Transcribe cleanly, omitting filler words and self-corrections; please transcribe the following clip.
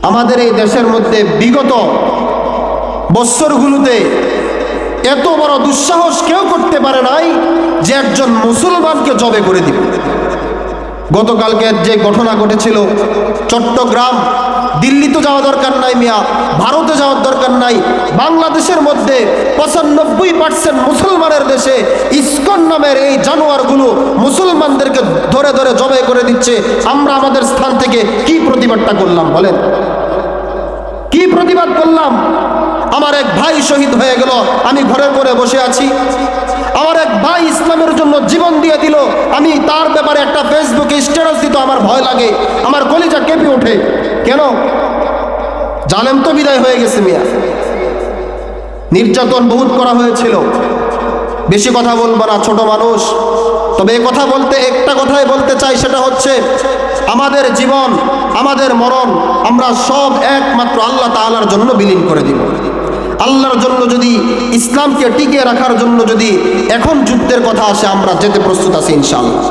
আমাদের এই দেশের মধ্যে বিগত বছরগুলোতে এত বড় দুঃসাহস কেউ করতে পারে নাই যে একজন মুসলমানকে জবে করে দিবে। গতকালকে যে ঘটনা ঘটেছিল চট্টগ্রাম, দিল্লি তো যাওয়া দরকার নাই মিয়া, ভারতে যাওয়ার দরকার নাই, বাংলাদেশের মধ্যে 95% মুসলমানের দেশে ইসকন নামের এই জানোয়ারগুলো মুসলমানদেরকে ধরে ধরে জবাই করে দিচ্ছে। আমরা আমাদের স্থান থেকে কি প্রতিবাদটা করলাম বলেন? কি প্রতিবাদ করলাম? আমার এক ভাই শহীদ হয়ে গেল, আমি ঘরে ঘরে বসে আছি। আমার এক ভাই ইসলামের জন্য জীবন দিয়ে দিল, আমি তার ব্যাপারে একটা ফেসবুকে স্ট্যাটাস দিতে আমার ভয় লাগে, আমার কলিজা কেঁপে ওঠে। কেন? জালেম তো বিদায় হয়ে গেছে মিয়া, নির্যাতন বহুত করা হয়েছিল। বেশি কথা বলবো না, ছোট মানুষ। তবে এই কথা বলতে একটা কথাই বলতে চাই, সেটা হচ্ছে আমাদের জীবন, আমাদের মরণ আমরা সব একমাত্র আল্লাহ তাআলার জন্য বিলীন করে দিব। আল্লাহর জন্য যদি, ইসলামকে টিকিয়ে রাখার জন্য যদি এখন যুদ্ধের কথা আসে, আমরা যেতে প্রস্তুত আছি ইনশাআল্লাহ।